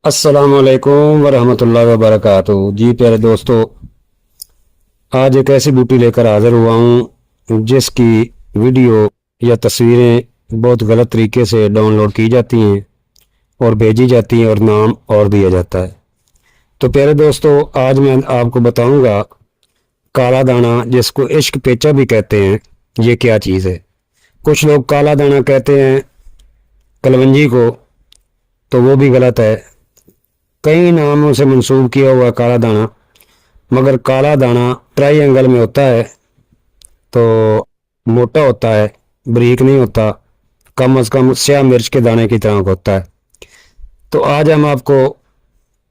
अस्सलाम वालेकुम वरहमतुल्लाहि वबरकातुहू। जी प्यारे दोस्तों, आज एक ऐसी बूटी लेकर हाजिर हुआ हूँ जिसकी वीडियो या तस्वीरें बहुत गलत तरीके से डाउनलोड की जाती हैं और भेजी जाती हैं और नाम और दिया जाता है। तो प्यारे दोस्तों, आज मैं आपको बताऊंगा काला दाना, जिसको इश्क पेचा भी कहते हैं, ये क्या चीज़ है। कुछ लोग काला दाना कहते हैं कलवंजी को, तो वो भी गलत है। कई नामों से मंसूब किया हुआ काला दाना, मगर काला दाना ट्रायंगल में होता है, तो मोटा होता है, बारीक नहीं होता, कम से कम स्याह मिर्च के दाने की तरह का होता है। तो आज हम आपको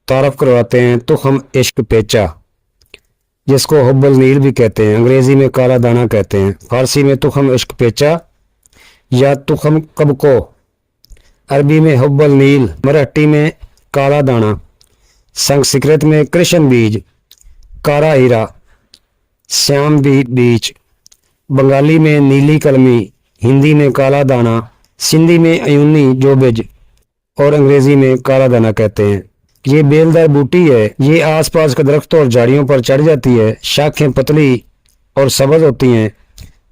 तारफ़ करवाते हैं तुखम इश्क पेचा, जिसको हुब्बल नील भी कहते हैं। अंग्रेज़ी में काला दाना कहते हैं, फारसी में तुखम इश्क पेचा या तुखम कबको, अरबी में हुब्बल नील, मराठी में काला दाना, संस्कृत में कृष्ण बीज, कारा हीरा, श्याम बीज, बंगाली में नीली कलमी, हिंदी में काला दाना, सिंधी में अयूनी जोबिज और अंग्रेजी में काला दाना कहते हैं। ये बेलदार बूटी है। ये आसपास के दरख्तों और झाड़ियों पर चढ़ जाती है। शाखें पतली और सब्ज होती हैं।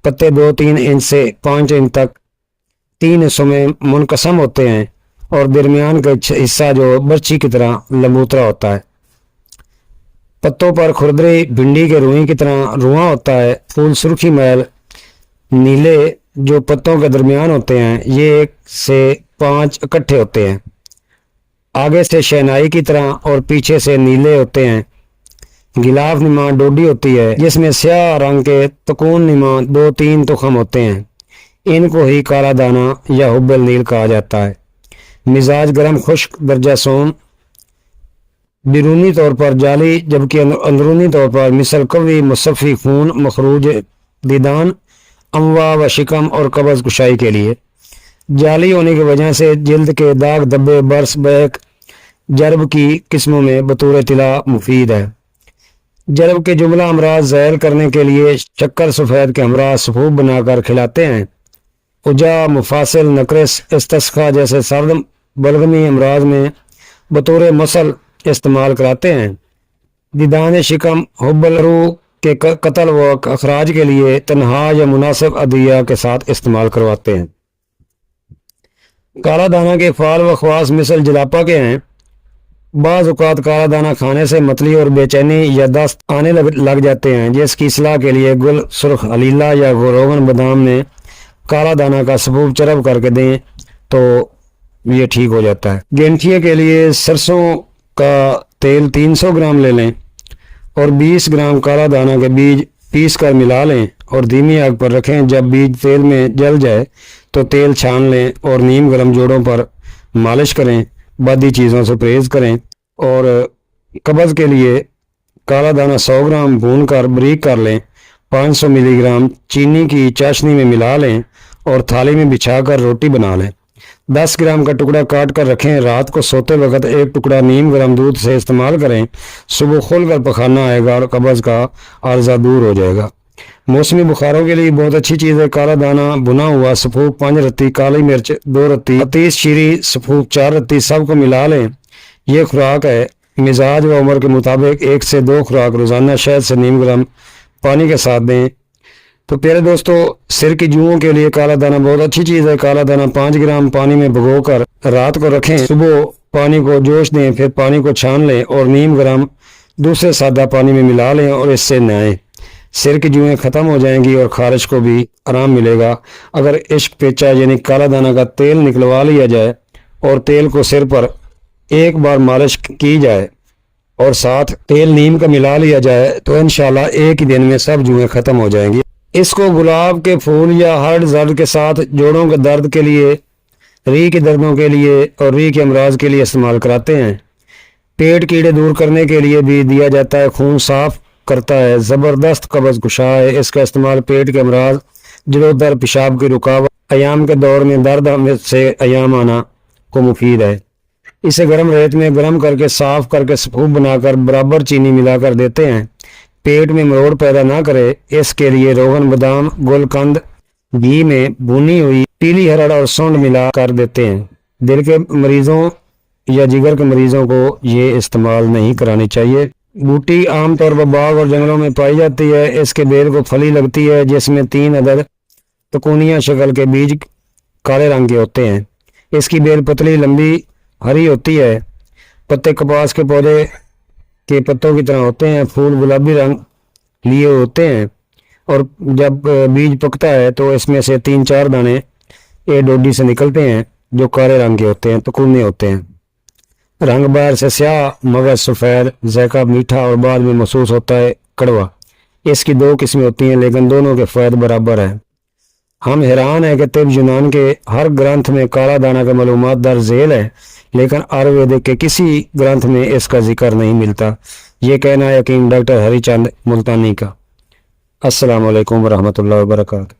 पत्ते 2-3 इंच से 5 इंच तक 3 हिस्सों में मुनकसम होते हैं और दरमियान का हिस्सा जो बर्छी की तरह लंबूतरा होता है। पत्तों पर खुरदरी भिंडी के रुई की तरह रुआं होता है। फूल सुर्खी मैल नीले जो पत्तों के दरमियान होते हैं, ये 1 से 5 इकट्ठे होते हैं। आगे से शहनाई की तरह और पीछे से नीले होते हैं। गिलाफ नुमा डोडी होती है, जिसमें स्याह रंग के तकून नुमा 2-3 तुखम होते हैं। इनको ही काला दाना या हुब्बल नील कहा जाता है। मिजाज गर्म खुश्क दर्जा सोम, बिरूनी तौर पर जाली, जबकि अंदरूनी तौर पर मिसल कवी मुसफ़ी खून मखरूज दीदान अमवा व शिकम और कब्ज़ कुशाई के लिए। जाली होने की वजह से जल्द के दाग धब्बे बर्स बैक जरब की किस्मों में बतौर तिला मुफीद है। जरब के जुमला अमराज ज़ैल करने के लिए शक्कर सफ़ेद के हमरा सफूब बनाकर खिलाते हैं। उजा मुफासिल नकरस इस्तिस्का जैसे सर्द बलगमी अमराज में बतौर मसल इस्तेमाल कराते हैं। दीदान शिकम हुब्बल रूह के कत्ल व अखराज के लिए तनहा या मुनासिब अदिया के साथ इस्तेमाल करवाते हैं। काला दाना के फाल व ख्वास मिसल जलापा के हैं। बाज़ औक़ात काला दाना खाने से मतली और बेचैनी या दस्त आने लग जाते हैं, जिसकी इस्लाह के लिए गुल सुर्ख अलीला या रोगन बादाम में काला दाना का सबूब चरब करके दें तो ये ठीक हो जाता है। गेंठिए के लिए सरसों का तेल 300 ग्राम ले लें और 20 ग्राम काला दाना के बीज पीस कर मिला लें और धीमी आग पर रखें। जब बीज तेल में जल जाए तो तेल छान लें और नीम गर्म जोड़ों पर मालिश करें। बादी चीज़ों से परहेज करें। और कब्ज़ के लिए काला दाना 100 ग्राम भून कर बारीक कर लें। 500 मिलीग्राम चीनी की चाशनी में मिला लें और थाली में बिछाकर रोटी बना लें। 10 ग्राम का टुकड़ा काट कर रखें। रात को सोते वक्त एक टुकड़ा नीम गर्म दूध से इस्तेमाल करें। सुबह खोलकर पखाना आएगा और कब्ज़ का आर्जा दूर हो जाएगा। मौसमी बुखारों के लिए बहुत अच्छी चीज़ है काला दाना भुना हुआ सफूक 5 रत्ती, काली मिर्च 2 रत्ती, 30 शीरी सफूक 4 रत्ती, सबको मिला लें। ये खुराक है। मिजाज व उम्र के मुताबिक 1 से 2 खुराक रोज़ाना शहद से नीम गर्म पानी के साथ दें। तो प्यारे दोस्तों, सिर की जुओं के लिए काला दाना बहुत अच्छी चीज़ है। काला दाना 5 ग्राम पानी में भिगोकर रात को रखें। सुबह पानी को जोश दें, फिर पानी को छान लें और नीम गर्म दूसरे सादा पानी में मिला लें और इससे नहाएं। सिर की जुएं ख़त्म हो जाएंगी और खारिश को भी आराम मिलेगा। अगर इश्क पेचा यानी काला दाना का तेल निकलवा लिया जाए और तेल को सिर पर एक बार मालिश की जाए और साथ तेल नीम का मिला लिया जाए तो इंशाल्लाह एक ही दिन में सब जुएं ख़त्म हो जाएंगी। इसको गुलाब के फूल या हर्ड जर्द के साथ जोड़ों के दर्द के लिए, री के दर्दों के लिए और री के अमराज के लिए इस्तेमाल कराते हैं। पेट कीड़े दूर करने के लिए भी दिया जाता है। खून साफ करता है, ज़बरदस्त कब्ज़ कुशा है। इसका इस्तेमाल पेट के अमराज, जलो दर्द, पेशाब की रुकावट, अयाम के दौर में दर्द से अयाम आना को मुफीद है। इसे गर्म रेत में गर्म करके साफ करके सफूब बनाकर बराबर चीनी मिलाकर देते हैं। पेट में मरोड़ पैदा ना करे, इसके लिए रोगन बादाम गुलकंद घी में भुनी हुई पीली हरड़ और सौंठ मिला कर देते हैं। दिल के मरीजों या जिगर के मरीजों को ये इस्तेमाल नहीं करानी चाहिए। बूटी आमतौर पर बाग और जंगलों में पाई जाती है। इसके बेल को फली लगती है जिसमें 3 अदद तकूनिया शक्ल के बीज काले रंग के होते हैं। इसकी बेल पतली लंबी हरी होती है। पत्ते कपास के पौधे के पत्तों की तरह होते हैं। फूल गुलाबी रंग लिए होते हैं और जब बीज पकता है तो इसमें से 3-4 दाने एक डोडी से निकलते हैं जो काले रंग के होते हैं, तकूने होते हैं। रंग बाहर से स्याह, मगर सफ़ेद, जायका मीठा और बाद में महसूस होता है कड़वा। इसकी 2 किस्में होती हैं लेकिन दोनों के फ़ायदे बराबर हैं। हम हैरान हैं कि तिब यूनान के हर ग्रंथ में काला दाना का मालूमात दर्ज झेल है लेकिन आयुर्वेदिक के किसी ग्रंथ में इसका जिक्र नहीं मिलता। ये कहना है यकीन डॉक्टर हरिचंद मुल्तानी का। अस्सलाम वालेकुम वरहमतुल्लाहि वबरकातुहू।